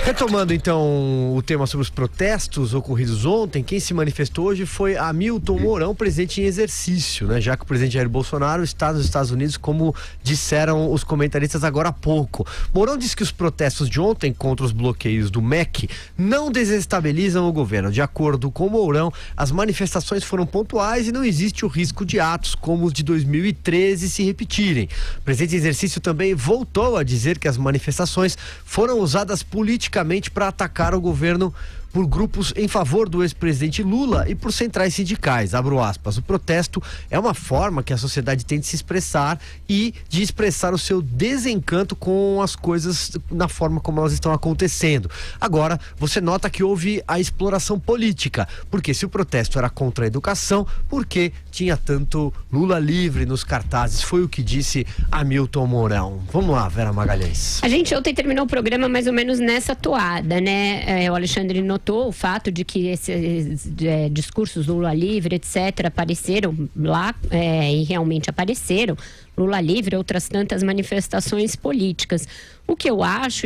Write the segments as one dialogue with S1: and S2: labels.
S1: Retomando então o tema sobre os protestos ocorridos ontem, quem se manifestou hoje foi Hamilton Mourão, presidente em exercício, né? Já que o presidente Jair Bolsonaro está nos Estados Unidos, como disseram os comentaristas agora há pouco. Mourão disse que os protestos de ontem contra os bloqueios do MEC não desestabilizam o governo. De acordo com Mourão, as manifestações foram pontuais e não existe o risco de atos como os de 2013 se repetirem. O presidente em exercício também voltou a dizer que as manifestações foram usadas politicamente para atacar o governo por grupos em favor do ex-presidente Lula e por centrais sindicais, abro aspas. O protesto é uma forma que a sociedade tem de se expressar e de expressar o seu desencanto com as coisas na forma como elas estão acontecendo. Agora, você nota que houve a exploração política, porque se o protesto era contra a educação, por que tinha tanto Lula livre nos cartazes? Foi o que disse Hamilton Mourão. Vamos lá, Vera Magalhães.
S2: A gente ontem terminou o programa mais ou menos nessa toada, né? O Alexandre notou o fato de que esses discursos do Lula livre, etc., apareceram lá e realmente apareceram. Lula livre, outras tantas manifestações políticas. O que eu acho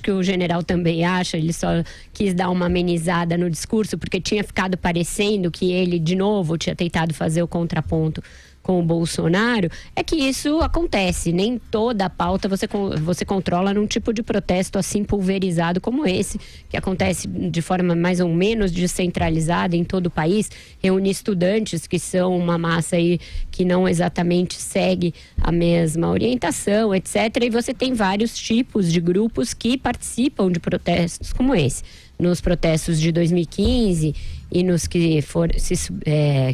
S2: que o general também acha, ele só quis dar uma amenizada no discurso, porque tinha ficado parecendo que ele, de novo, tinha tentado fazer o contraponto com o Bolsonaro, é que isso acontece. Nem toda a pauta você controla num tipo de protesto assim pulverizado como esse, que acontece de forma mais ou menos descentralizada em todo o país, reúne estudantes que são uma massa aí que não exatamente segue a mesma orientação, etc. E você tem vários tipos de grupos que participam de protestos como esse. Nos protestos de 2015 e nos que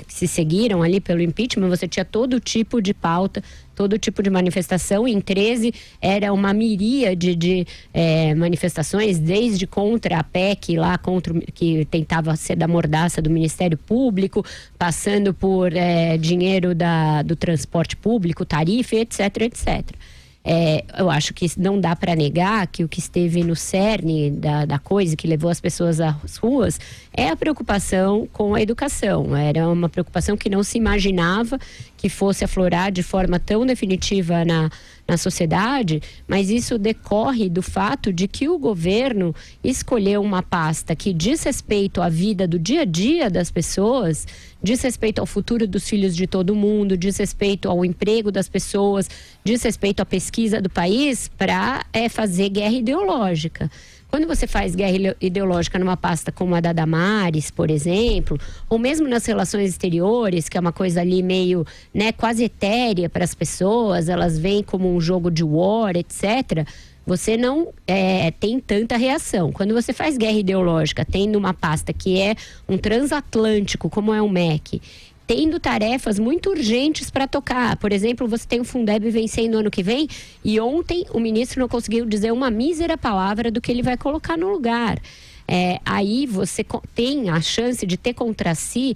S2: se seguiram ali pelo impeachment, você tinha todo tipo de pauta, todo tipo de manifestação. Em 13 era uma miríade de manifestações, desde contra a PEC lá, que tentava ser da mordaça do Ministério Público, passando por dinheiro do transporte público, tarifa, etc, etc. Eu acho que não dá para negar que o que esteve no cerne da coisa, que levou as pessoas às ruas, é a preocupação com a educação. Era uma preocupação que não se imaginava que fosse aflorar de forma tão definitiva na sociedade, mas isso decorre do fato de que o governo escolheu uma pasta que diz respeito à vida do dia a dia das pessoas, diz respeito ao futuro dos filhos de todo mundo, diz respeito ao emprego das pessoas, diz respeito à pesquisa do país, para fazer guerra ideológica. Quando você faz guerra ideológica numa pasta como a da Damares, por exemplo, ou mesmo nas relações exteriores, que é uma coisa ali meio, quase etérea para as pessoas, elas veem como um jogo de war, etc., você não tem tanta reação. Quando você faz guerra ideológica, tendo uma pasta que é um transatlântico, como é o MEC, tendo tarefas muito urgentes para tocar. Por exemplo, você tem o Fundeb vencendo ano que vem e ontem o ministro não conseguiu dizer uma mísera palavra do que ele vai colocar no lugar. Aí você tem a chance de ter contra si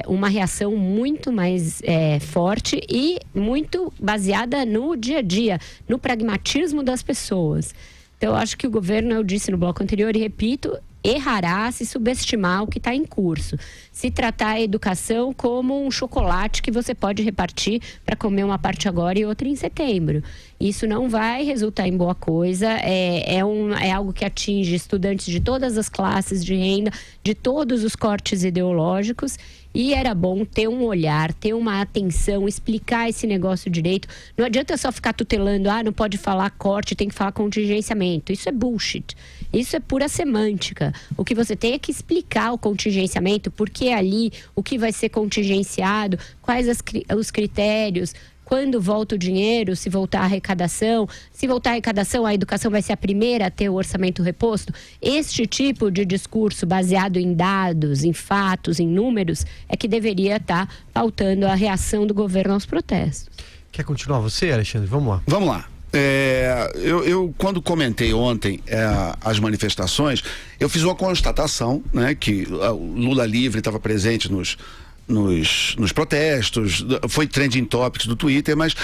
S2: uma reação muito mais forte e muito baseada no dia a dia, no pragmatismo das pessoas. Então, eu acho que o governo, eu disse no bloco anterior e repito, errará se subestimar o que está em curso. Se tratar a educação como um chocolate que você pode repartir para comer uma parte agora e outra em setembro. Isso não vai resultar em boa coisa. É algo que atinge estudantes de todas as classes de renda, de todos os cortes ideológicos. E era bom ter um olhar, ter uma atenção, explicar esse negócio direito. Não adianta só ficar tutelando, não pode falar corte, tem que falar contingenciamento. Isso é bullshit. Isso é pura semântica. O que você tem é que explicar o contingenciamento, por que ali, o que vai ser contingenciado, quais os critérios, quando volta o dinheiro, se voltar a arrecadação. Se voltar a arrecadação, a educação vai ser a primeira a ter o orçamento reposto. Este tipo de discurso baseado em dados, em fatos, em números, é que deveria estar pautando a reação do governo aos protestos.
S1: Quer continuar você, Alexandre? Vamos lá.
S3: Vamos lá. Eu quando comentei ontem as manifestações, eu fiz uma constatação, que o Lula livre estava presente nos protestos, foi trending topics do Twitter, mas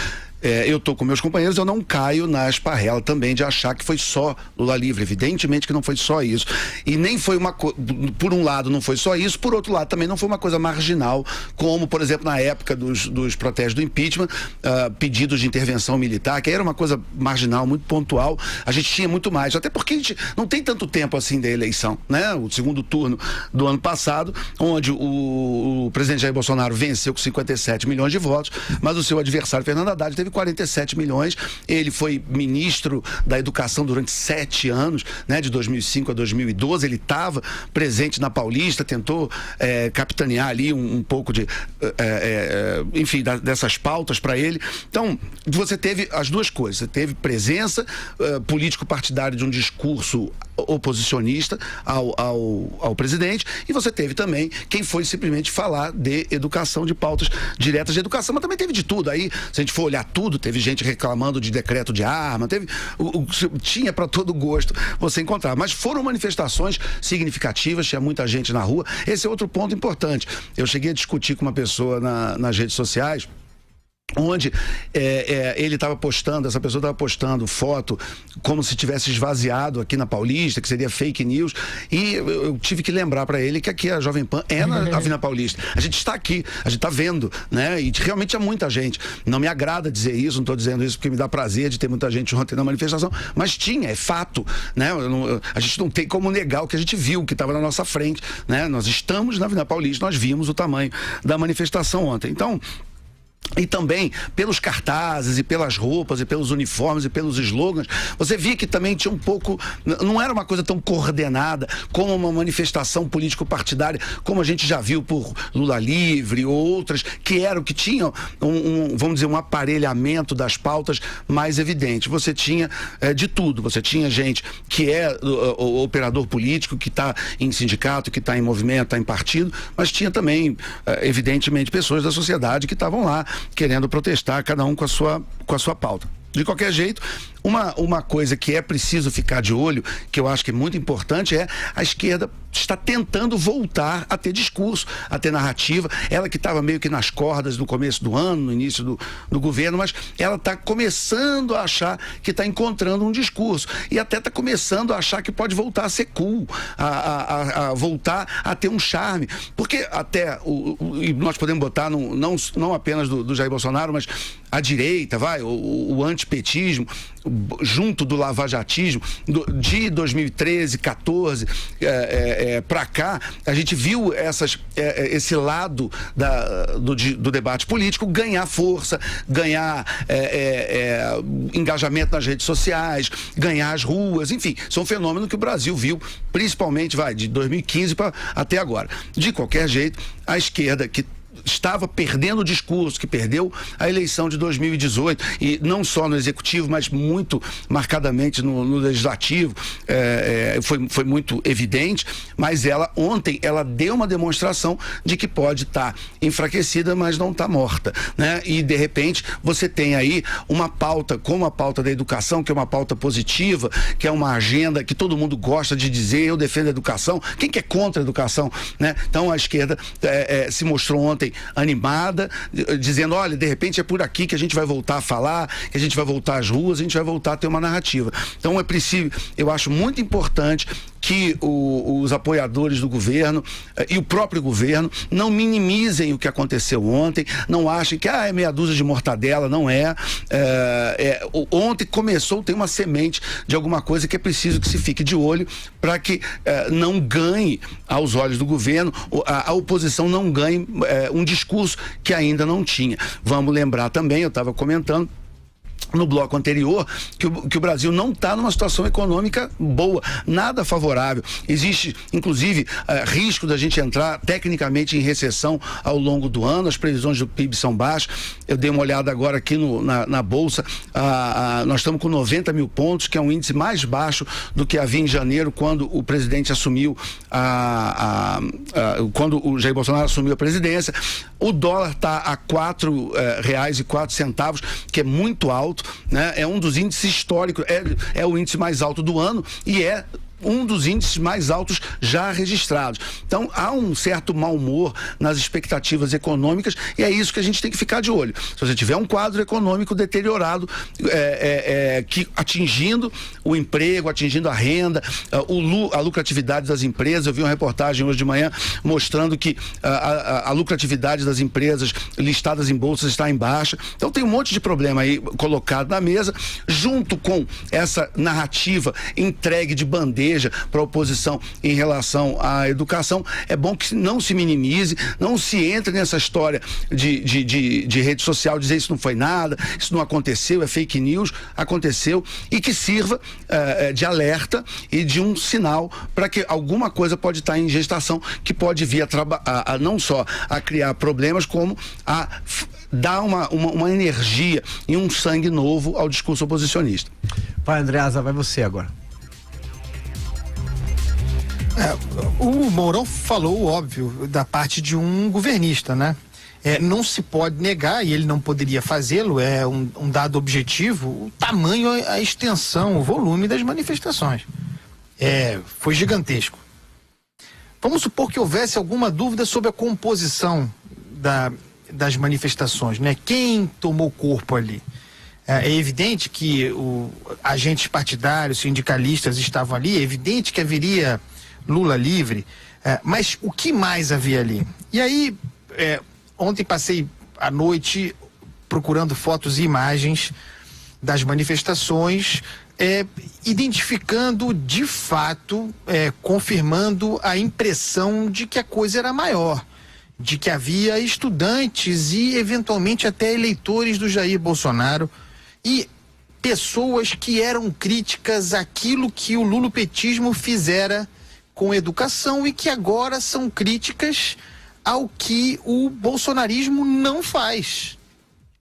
S3: eu estou com meus companheiros, eu não caio na esparrela também de achar que foi só Lula livre. Evidentemente que não foi só isso. E nem foi por um lado não foi só isso, por outro lado também não foi uma coisa marginal, como, por exemplo, na época dos protestos do impeachment, pedidos de intervenção militar, que era uma coisa marginal, muito pontual. A gente tinha muito mais, até porque a gente não tem tanto tempo assim da eleição, né? O segundo turno do ano passado, onde o presidente Jair Bolsonaro venceu com 57 milhões de votos, mas o seu adversário, Fernando Haddad, teve 47 milhões. Ele foi ministro da Educação durante 7 anos, né, de 2005 a 2012. Ele estava presente na Paulista, tentou capitanear ali um pouco de, enfim, dessas pautas para ele. Então, você teve as duas coisas. Você teve presença político-partidária de um discurso oposicionista ao presidente, e você teve também quem foi simplesmente falar de educação, de pautas diretas de educação, mas também teve de tudo. Aí, se a gente for olhar tudo, teve gente reclamando de decreto de arma, tinha para todo gosto você encontrar, mas foram manifestações significativas, tinha muita gente na rua. Esse é outro ponto importante. Eu cheguei a discutir com uma pessoa nas redes sociais, onde ele estava postando, essa pessoa estava postando foto como se tivesse esvaziado aqui na Paulista, que seria fake news, e eu tive que lembrar para ele que aqui a Jovem Pan é na Avenida Paulista. A gente está aqui, a gente está vendo, né? E realmente há muita gente. Não me agrada dizer isso, não estou dizendo isso porque me dá prazer de ter muita gente ontem na manifestação, mas tinha, é fato, né? A gente não tem como negar o que a gente viu, que estava na nossa frente, né? Nós estamos na Avenida Paulista, nós vimos o tamanho da manifestação ontem. Então, e também pelos cartazes e pelas roupas e pelos uniformes e pelos slogans, você via que também tinha um pouco, não era uma coisa tão coordenada como uma manifestação político-partidária, como a gente já viu por Lula livre ou outras, que tinham vamos dizer, um aparelhamento das pautas mais evidente. Você tinha de tudo, você tinha gente que é o operador político, que está em sindicato, que está em movimento, está em partido, mas tinha também, evidentemente, pessoas da sociedade que estavam lá querendo protestar, cada um com a sua pauta. De qualquer jeito, uma coisa que é preciso ficar de olho, que eu acho que é muito importante, é a esquerda está tentando voltar a ter discurso, a ter narrativa. Ela que estava meio que nas cordas no começo do ano, no início do governo, mas ela está começando a achar que está encontrando um discurso. E até está começando a achar que pode voltar a ser cool, a voltar a ter um charme. Porque até, e nós podemos botar, não apenas do Jair Bolsonaro, mas a direita, o antipetismo, junto do lavajatismo, de 2013, 14 para cá, a gente viu esse lado do debate político ganhar força, ganhar engajamento nas redes sociais, ganhar as ruas, enfim, isso é um fenômeno que o Brasil viu, principalmente de 2015 até agora. De qualquer jeito, a esquerda que estava perdendo o discurso, que perdeu a eleição de 2018, e não só no executivo, mas muito marcadamente no legislativo, foi muito evidente, mas ontem ela deu uma demonstração de que pode estar enfraquecida, mas não está morta, né? E de repente você tem aí uma pauta, como a pauta da educação, que é uma pauta positiva, que é uma agenda que todo mundo gosta de dizer, eu defendo a educação. Quem que é contra a educação, né? Então a esquerda se mostrou ontem animada, dizendo, olha, de repente é por aqui que a gente vai voltar a falar, que a gente vai voltar às ruas, a gente vai voltar a ter uma narrativa. Então é preciso, eu acho muito importante que os apoiadores do governo e o próprio governo não minimizem o que aconteceu ontem, não achem que é meia dúzia de mortadela, não é. Ontem tem uma semente de alguma coisa que é preciso que se fique de olho para que não ganhe aos olhos do governo, a oposição não ganhe um discurso que ainda não tinha. Vamos lembrar também, eu estava comentando no bloco anterior, que o Brasil não está numa situação econômica boa, nada favorável. Existe, inclusive, risco da gente entrar tecnicamente em recessão ao longo do ano, as previsões do PIB são baixas. Eu dei uma olhada agora aqui na Bolsa, nós estamos com 90 mil pontos, que é um índice mais baixo do que havia em janeiro, quando o presidente assumiu, quando o Jair Bolsonaro assumiu a presidência. O dólar está a R$4,04, que é muito alto, né? É um dos índices históricos, é o índice mais alto do ano e um dos índices mais altos já registrados. Então, há um certo mau humor nas expectativas econômicas e é isso que a gente tem que ficar de olho. Se você tiver um quadro econômico deteriorado, que atingindo o emprego, atingindo a renda, a lucratividade das empresas, eu vi uma reportagem hoje de manhã mostrando que a lucratividade das empresas listadas em bolsas está em baixa. Então, tem um monte de problema aí colocado na mesa, junto com essa narrativa entregue de bandeja para a oposição em relação à educação. É bom que não se minimize, não se entre nessa história de rede social, dizer isso não foi nada, isso não aconteceu, é fake news. Aconteceu, e que sirva de alerta e de um sinal para que alguma coisa pode estar em gestação, que pode vir a não só a criar problemas, como a dar uma energia e um sangue novo ao discurso oposicionista.
S1: Vai, Andreasa, vai você agora.
S4: O Mourão falou o óbvio da parte de um governista, né? Não se pode negar, e ele não poderia fazê-lo, é um dado objetivo, o tamanho, a extensão, o volume das manifestações. Foi gigantesco. Vamos supor que houvesse alguma dúvida sobre a composição das manifestações, né? Quem tomou corpo ali? É evidente que agentes partidários, sindicalistas estavam ali, é evidente que haveria Lula livre, mas o que mais havia ali? E aí, ontem passei a noite procurando fotos e imagens das manifestações, identificando de fato, confirmando a impressão de que a coisa era maior, de que havia estudantes e eventualmente até eleitores do Jair Bolsonaro e pessoas que eram críticas àquilo que o lulopetismo fizera com educação e que agora são críticas ao que o bolsonarismo não faz.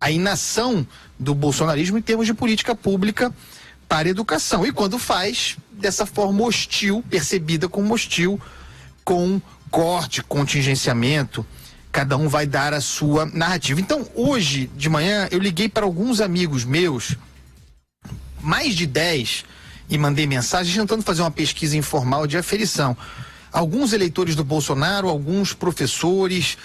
S4: A inação do bolsonarismo em termos de política pública para a educação. E quando faz, dessa forma hostil, percebida como hostil, com corte, contingenciamento, cada um vai dar a sua narrativa. Então, hoje de manhã, eu liguei para alguns amigos meus, mais de 10, e mandei mensagem tentando fazer uma pesquisa informal de aferição. Alguns eleitores do Bolsonaro, alguns professores,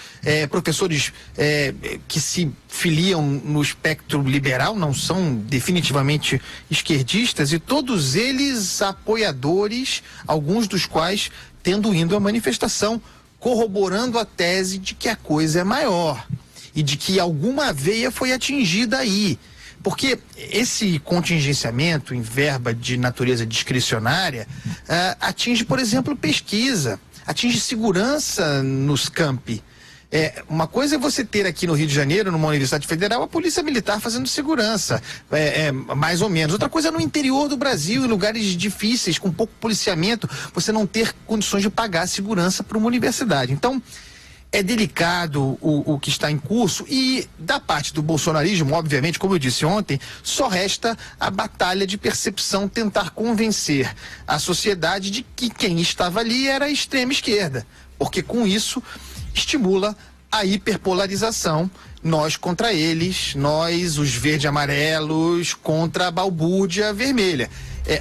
S4: que se filiam no espectro liberal, não são definitivamente esquerdistas, e todos eles apoiadores, alguns dos quais tendo ido à manifestação, corroborando a tese de que a coisa é maior e de que alguma veia foi atingida aí. Porque esse contingenciamento em verba de natureza discricionária atinge, por exemplo, pesquisa, atinge segurança nos campi. Uma coisa é você ter aqui no Rio de Janeiro, numa universidade federal, a polícia militar fazendo segurança, mais ou menos. Outra coisa é no interior do Brasil, em lugares difíceis, com pouco policiamento, você não ter condições de pagar segurança para uma universidade. Então, é delicado o que está em curso, e da parte do bolsonarismo, obviamente, como eu disse ontem, só resta a batalha de percepção, tentar convencer a sociedade de que quem estava ali era a extrema esquerda, porque com isso estimula a hiperpolarização, nós contra eles, nós, os verde-amarelos, contra a balbúrdia vermelha.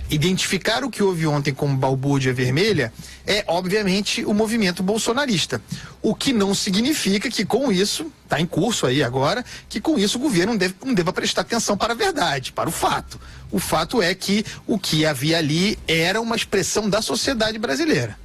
S4: Identificar o que houve ontem como balbúrdia vermelha é, obviamente, o movimento bolsonarista. O que não significa que com isso, está em curso aí agora, que com isso o governo não deva prestar atenção para a verdade, para o fato. O fato é que o que havia ali era uma expressão da sociedade brasileira.